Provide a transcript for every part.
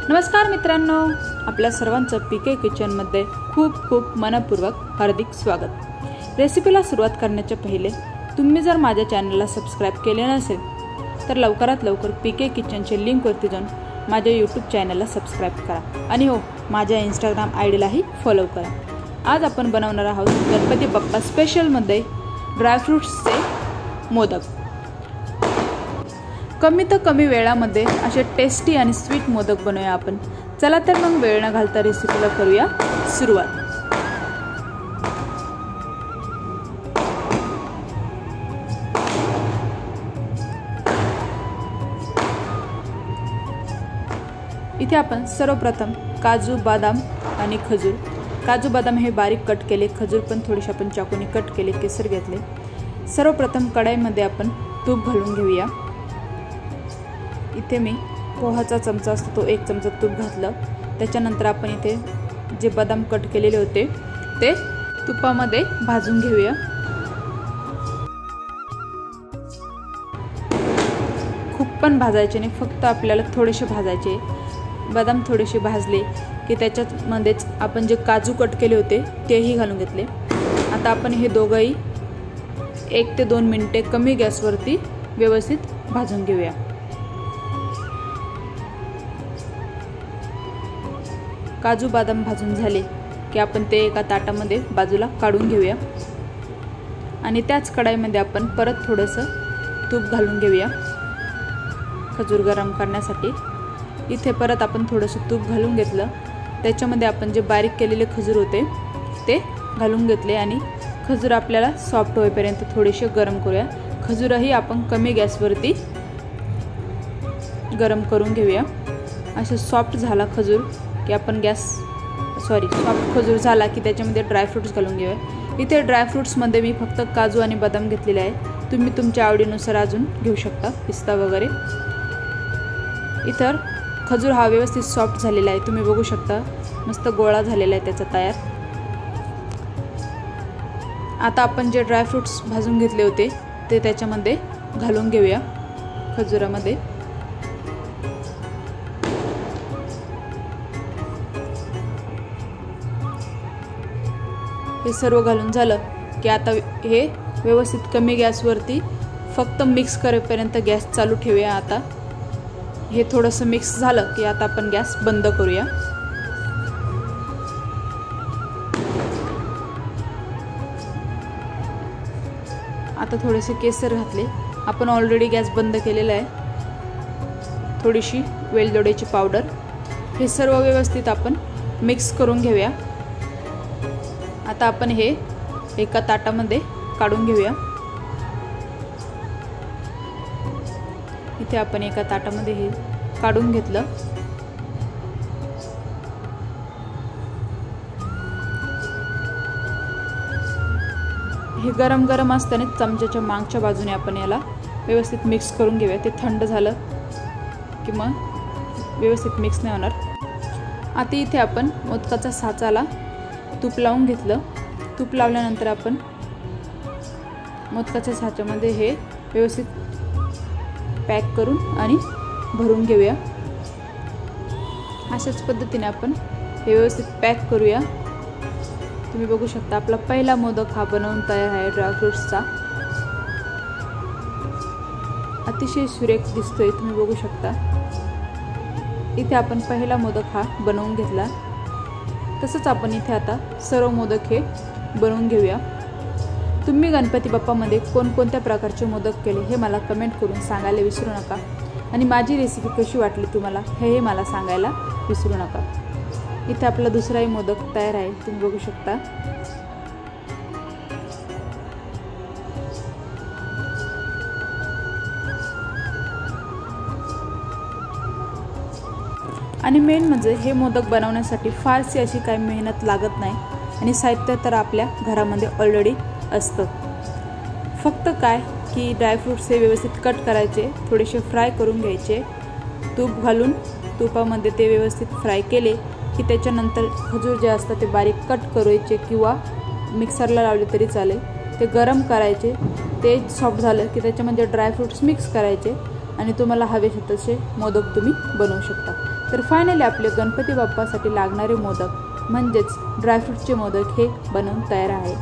नमस्कार मित्रांनो, आपल्या सर्वांचं पीके किचनमध्ये खूप खूप मनपूर्वक हार्दिक स्वागत। रेसिपीला सुरुवात करण्याच्या पहिले तुम्ही जर माझ्या चॅनलला सबस्क्राइब केले नसेल तर लवकरात लवकर पीके किचनचे लिंकवरती जाऊन माझ्या यूट्यूब चॅनलला सबस्क्राइब करा आणि हो, माझ्या इंस्टाग्राम आयडीलाही फॉलो करा। आज आपण बनवणार आहोत गणपती बाप्पा स्पेशलमध्ये ड्रायफ्रुट्सचे मोदक। कमीत कमी वेळामध्ये असे टेस्टी आणि स्वीट मोदक बनवूया आपण। चला तर मग वेळ न घालता रेसिपीला करूया सुरुवात। इथे आपण सर्वप्रथम काजू, बदाम आणि खजूर, काजू बदाम हे बारीक कट केले, खजूर पण थोडेसे आपण चाकूने कट केले, केसर घेतले। सर्वप्रथम कढईमध्ये आपण तूप घालून घेऊया। इथे मी पोहाचा चमचा असतो तो 1 चमचा तूप घातलं। त्याच्यानंतर आपण इथे जे बदाम कट केलेले होते ते तुपामध्ये भाजून घेऊया। खूप पण भाजायचे नाही, फक्त आपल्याला थोडेसे भाजायचे। बदाम थोडेसे भाजले की त्याच्यामध्येच आपण जे काजू कट केले होते तेही घालून घेतले। आता आपण हे दोघंही 1 ते 2 मिनिटे कमी गॅसवरती व्यवस्थित भाजून घेऊया। काजू बदाम भाजून झाले की आपण ते एका ताटामध्ये बाजूला काढून घेऊया आणि त्याच कढईमध्ये आपण परत थोडंसं तूप घालून घेऊया खजूर गरम करण्यासाठी। इथे परत आपण थोडंसं तूप घालून घेतलं, त्याच्यामध्ये आपण जे बारीक केलेले खजूर होते ते घालून घेतले आणि खजूर आपल्याला सॉफ्ट होईपर्यंत थोडेसे गरम करूया। खजूरही आपण कमी गॅसवरती गरम करून घेऊया। असं सॉफ्ट झाला खजूर की आपण सॉफ्ट खजूर झाला की त्याच्यामध्ये ड्रायफ्रुट्स घालून घेऊया। इथे ड्रायफ्रुट्समध्ये मी फक्त काजू आणि बदाम घेतलेले आहे, तुम्ही तुमच्या आवडीनुसार अजून घेऊ शकता, पिस्ता वगैरे। इतर खजूर हा व्यवस्थित सॉफ्ट झालेला आहे, तुम्ही बघू शकता, मस्त गोळा झालेला आहे त्याचा तयार। आता आपण जे ड्रायफ्रुट्स भाजून घेतले होते ते त्याच्यामध्ये घालून घेऊया खजुरामध्ये। हे सर्व घालून झालं की आता हे व्यवस्थित कमी गॅसवरती फक्त मिक्स करेपर्यंत गॅस चालू ठेवूया। आता हे थोडंसं मिक्स झालं की आता आपण गॅस बंद करूया। आता थोडेसे केसर घातले, आपण ऑलरेडी गॅस बंद केलेला आहे। थोडीशी वेलदोड्याची पावडर, हे सर्व व्यवस्थित आपण मिक्स करून घेऊया। आता आपण हे एका ताटामध्ये काढून घेऊया। इथे आपण एका ताटामध्ये हे काढून घेतलं। हे गरम गरम असताना चमच्याच्या मागच्या बाजूने आपण याला व्यवस्थित मिक्स करून घेऊया। ते थंड झालं की मग व्यवस्थित मिक्स नाही होणार। आता इथे आपण मोदकाच्या साचाला तूप लावून घेतलं। तूप लावल्यानंतर आपण मोदकाच्या साच्यामध्ये हे व्यवस्थित पॅक करून आणि भरून घेऊया। अशाच पद्धतीने आपण हे व्यवस्थित पॅक करूया। तुम्ही बघू शकता आपला पहिला मोदक हा बनवून तयार आहे ड्रायफ्रुट्सचा। अतिशय सुरेख दिसतोय, तुम्ही बघू शकता। इथे आपण पहिला मोदक हा बनवून घेतला। तसंच आपण इथे आता सर्व मोदक हे बनवून घेऊया। तुम्ही गणपती बाप्पामध्ये कोणकोणत्या प्रकारचे मोदक केले हे मला कमेंट करून सांगायला विसरू नका आणि माझी रेसिपी कशी वाटली तुम्हाला हे मला सांगायला विसरू नका। इथे आपला दुसराही मोदक तयार आहे, तुम्ही बघू शकता। आणि मेन म्हणजे हे मोदक बनवण्यासाठी फारशी अशी काही मेहनत लागत नाही आणि साहित्य तर आपल्या घरामध्ये ऑलरेडी असतं। फक्त काय की ड्रायफ्रुट्स हे व्यवस्थित कट करायचे, थोडेसे फ्राय करून घ्यायचे, तूप घालून तुपामध्ये ते व्यवस्थित फ्राय केले की त्याच्यानंतर खजूर जे असतात ते बारीक कट करायचे किंवा मिक्सरला लावले तरी चालेल। ते गरम करायचे, ते सॉफ्ट झालं की त्याच्यामध्ये ड्रायफ्रुट्स मिक्स करायचे आणि तुम्हाला हवे तसे मोदक तुम्ही बनवू शकता। तर फायनली आपले गणपती बाप्पासाठी लागणारे मोदक म्हणजेच ड्रायफ्रूटचे मोदक हे बनवून तयार आहे।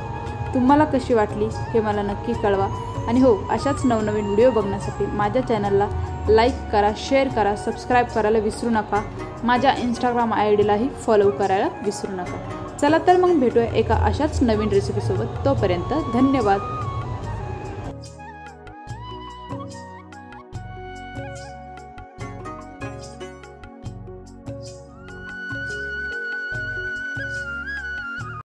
तुम्हाला कशी वाटली हे मला नक्की कळवा आणि हो, अशाच नवनवीन व्हिडिओ बघण्यासाठी माझ्या चॅनलला लाईक करा, शेअर करा, सबस्क्राईब करायला विसरू नका। माझ्या इंस्टाग्राम आयडीलाही फॉलो करायला विसरू नका। चला तर मग भेटूया एका अशाच नवीन रेसिपीसोबत। तोपर्यंत धन्यवाद।